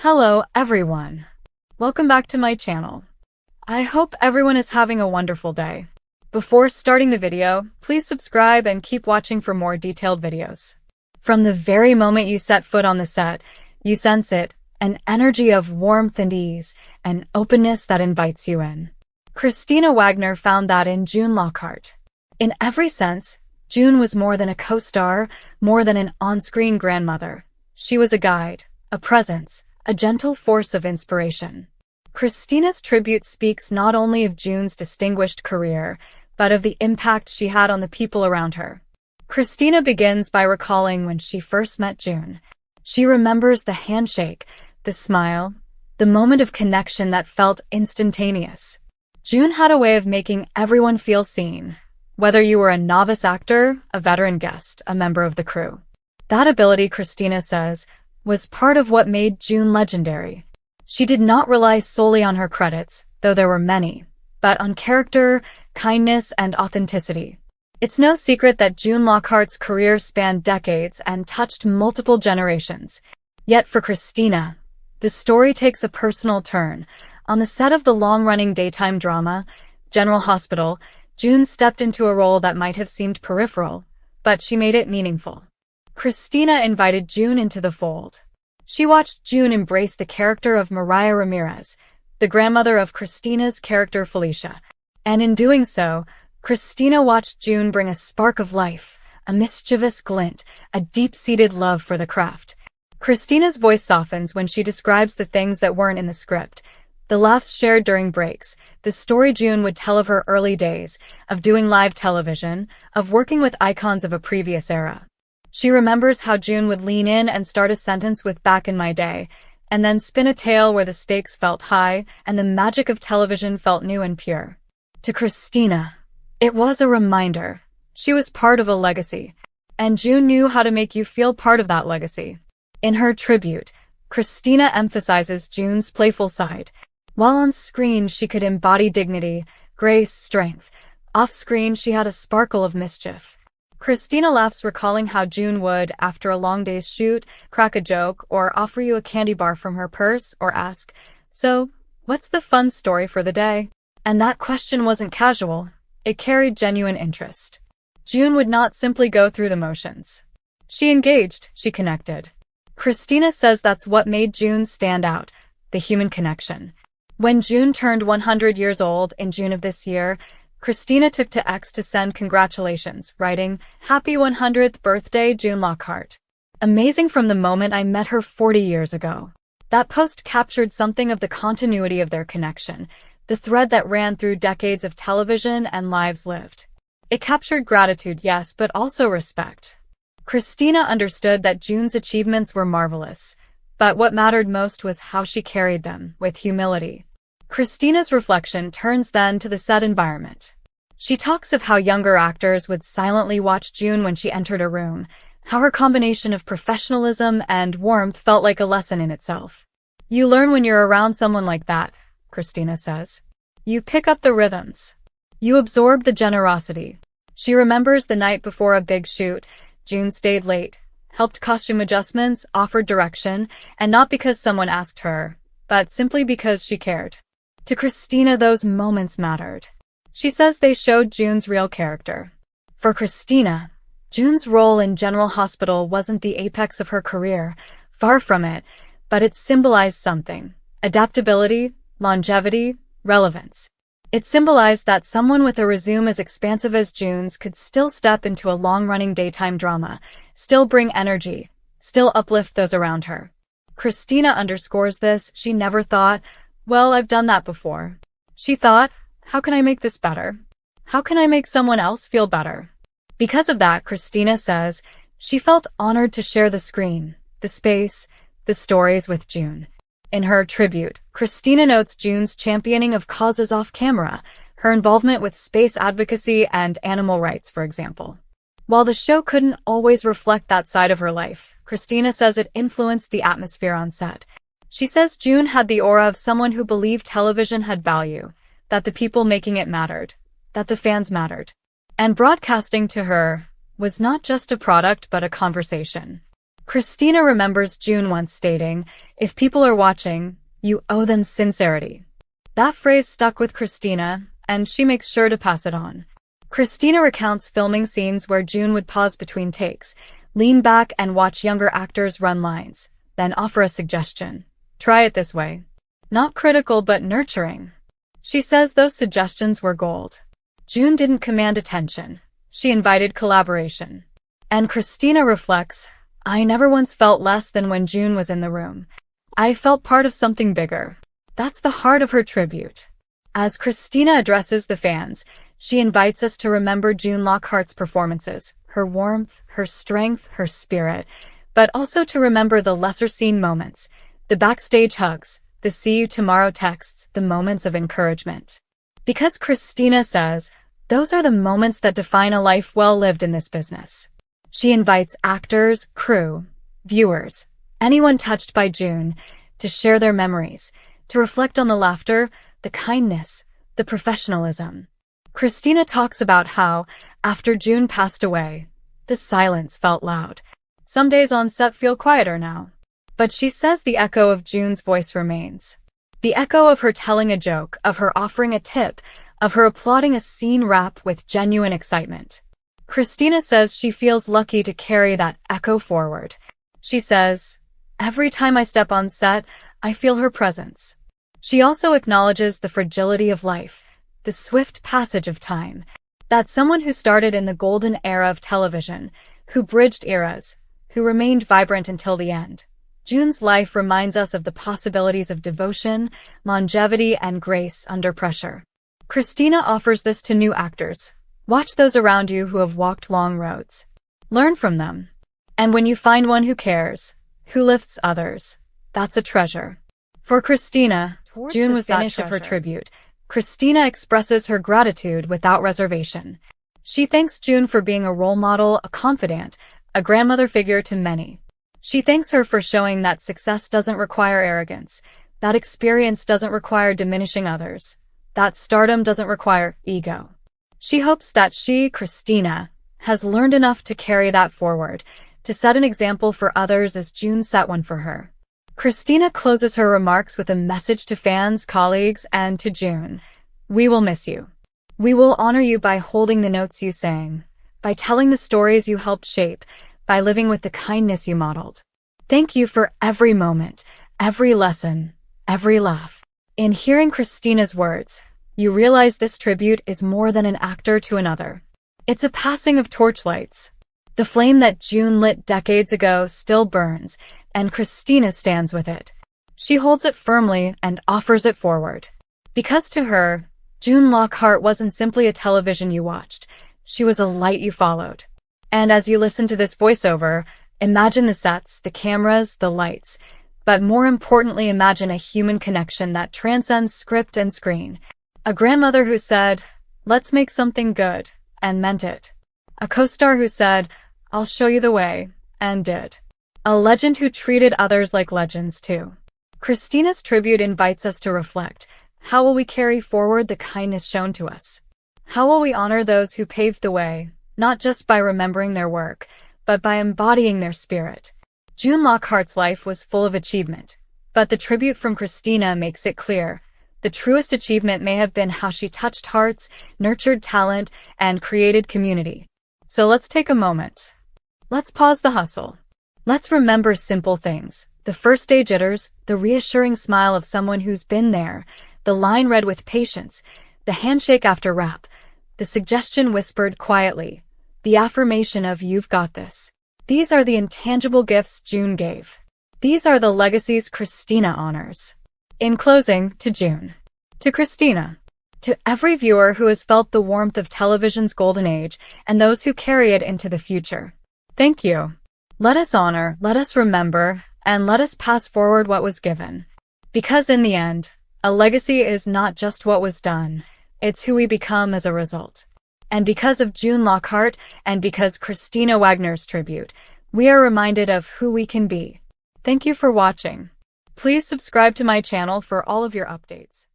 Hello, everyone. Welcome back to my channel. I hope everyone is having a wonderful day. Before starting the video, please subscribe and keep watching for more detailed videos. From the very moment you set foot on the set, you sense it, an energy of warmth and ease, an openness that invites you in. Christina Wagner found that in June Lockhart. In every sense, June was more than a co-star, more than an on-screen grandmother. She was a guide, a presence, a gentle force of inspiration. Christina's tribute speaks not only of June's distinguished career, but of the impact she had on the people around her. Christina begins by recalling when she first met June. She remembers the handshake, the smile, the moment of connection that felt instantaneous. June had a way of making everyone feel seen, whether you were a novice actor, a veteran guest, a member of the crew. That ability, Christina says, was part of what made June legendary. She did not rely solely on her credits, though there were many, but on character, kindness, and authenticity. It's no secret that June Lockhart's career spanned decades and touched multiple generations. Yet for Christina, the story takes a personal turn. On the set of the long-running daytime drama, General Hospital, June stepped into a role that might have seemed peripheral, but she made it meaningful. Christina invited June into the fold. She watched June embrace the character of Mariah Ramirez, the grandmother of Christina's character Felicia. And in doing so, Christina watched June bring a spark of life, a mischievous glint, a deep-seated love for the craft. Christina's voice softens when she describes the things that weren't in the script, the laughs shared during breaks, the story June would tell of her early days, of doing live television, of working with icons of a previous era. She remembers how June would lean in and start a sentence with "back in my day," and then spin a tale where the stakes felt high and the magic of television felt new and pure. To Christina, it was a reminder. She was part of a legacy, and June knew how to make you feel part of that legacy. In her tribute, Christina emphasizes June's playful side. While on screen she could embody dignity, grace, strength, off-screen she had a sparkle of mischief. Christina laughs recalling how June would, after a long day's shoot, crack a joke or offer you a candy bar from her purse or ask, "So, what's the fun story for the day?" And that question wasn't casual. It carried genuine interest. June would not simply go through the motions. She engaged, she connected. Christina says that's what made June stand out, the human connection. When June turned 100 years old in June of this year, Christina took to X to send congratulations, writing, "Happy 100th birthday, June Lockhart. Amazing from the moment I met her 40 years ago." That post captured something of the continuity of their connection, the thread that ran through decades of television and lives lived. It captured gratitude, yes, but also respect. Christina understood that June's achievements were marvelous, but what mattered most was how she carried them, with humility. Christina's reflection turns then to the set environment. She talks of how younger actors would silently watch June when she entered a room, how her combination of professionalism and warmth felt like a lesson in itself. "You learn when you're around someone like that," Christina says. "You pick up the rhythms. You absorb the generosity." She remembers the night before a big shoot. June stayed late, helped costume adjustments, offered direction, and not because someone asked her, but simply because she cared. To Christina, those moments mattered. She says they showed June's real character. For Christina, June's role in General Hospital wasn't the apex of her career, far from it, but it symbolized something: adaptability, longevity, relevance. It symbolized that someone with a resume as expansive as June's could still step into a long-running daytime drama, still bring energy, still uplift those around her. Christina underscores this. She never thought, "Well, I've done that before." She thought, "How can I make this better? How can I make someone else feel better?" Because of that, Christina says, she felt honored to share the screen, the space, the stories with June. In her tribute, Christina notes June's championing of causes off-camera, her involvement with space advocacy and animal rights, for example. While the show couldn't always reflect that side of her life, Christina says it influenced the atmosphere on set. She says June had the aura of someone who believed television had value, that the people making it mattered, that the fans mattered. And broadcasting to her was not just a product but a conversation. Christina remembers June once stating, "If people are watching, you owe them sincerity." That phrase stuck with Christina, and she makes sure to pass it on. Christina recounts filming scenes where June would pause between takes, lean back and watch younger actors run lines, then offer a suggestion. Try it this way. Not critical but nurturing. She says those suggestions were gold. June didn't command attention. She invited collaboration. And Christina reflects, "I never once felt less than when June was in the room. I felt part of something bigger." That's the heart of her tribute. As Christina addresses the fans, she invites us to remember June Lockhart's performances, her warmth, her strength, her spirit, but also to remember the lesser-seen moments, the backstage hugs, the "see you tomorrow" texts, the moments of encouragement. Because Christina says, those are the moments that define a life well lived in this business. She invites actors, crew, viewers, anyone touched by June, to share their memories, to reflect on the laughter, the kindness, the professionalism. Christina talks about how, after June passed away, the silence felt loud. Some days on set feel quieter now. But she says the echo of June's voice remains. The echo of her telling a joke, of her offering a tip, of her applauding a scene wrap with genuine excitement. Christina says she feels lucky to carry that echo forward. She says, "Every time I step on set, I feel her presence." She also acknowledges the fragility of life, the swift passage of time, that someone who started in the golden era of television, who bridged eras, who remained vibrant until the end. June's life reminds us of the possibilities of devotion, longevity, and grace under pressure. Christina offers this to new actors. Watch those around you who have walked long roads. Learn from them. And when you find one who cares, who lifts others, that's a treasure. For Christina, June was the finish of her tribute. Christina expresses her gratitude without reservation. She thanks June for being a role model, a confidant, a grandmother figure to many. She thanks her for showing that success doesn't require arrogance, that experience doesn't require diminishing others, that stardom doesn't require ego. She hopes that she, Christina, has learned enough to carry that forward, to set an example for others as June set one for her. Christina closes her remarks with a message to fans, colleagues, and to June. "We will miss you. We will honor you by holding the notes you sang, by telling the stories you helped shape, by living with the kindness you modeled. Thank you for every moment, every lesson, every laugh." In hearing Christina's words, you realize this tribute is more than an actor to another. It's a passing of torchlights. The flame that June lit decades ago still burns, and Christina stands with it. She holds it firmly and offers it forward. Because to her, June Lockhart wasn't simply a television you watched, she was a light you followed. And as you listen to this voiceover, imagine the sets, the cameras, the lights, but more importantly, imagine a human connection that transcends script and screen. A grandmother who said, "Let's make something good," and meant it. A co-star who said, "I'll show you the way," and did. A legend who treated others like legends too. Christina's tribute invites us to reflect. How will we carry forward the kindness shown to us? How will we honor those who paved the way, not just by remembering their work, but by embodying their spirit? June Lockhart's life was full of achievement, but the tribute from Christina makes it clear. The truest achievement may have been how she touched hearts, nurtured talent, and created community. So let's take a moment. Let's pause the hustle. Let's remember simple things. The first day jitters, the reassuring smile of someone who's been there, the line read with patience, the handshake after wrap, the suggestion whispered quietly, the affirmation of "you've got this." These are the intangible gifts June gave. These are the legacies Christina honors. In closing, to June, to Christina, to every viewer who has felt the warmth of television's golden age and those who carry it into the future, thank you. Let us honor, let us remember, and let us pass forward what was given. Because in the end, a legacy is not just what was done, it's who we become as a result. And because of June Lockhart, and because Christina Wagner's tribute, we are reminded of who we can be. Thank you for watching. Please subscribe to my channel for all of your updates.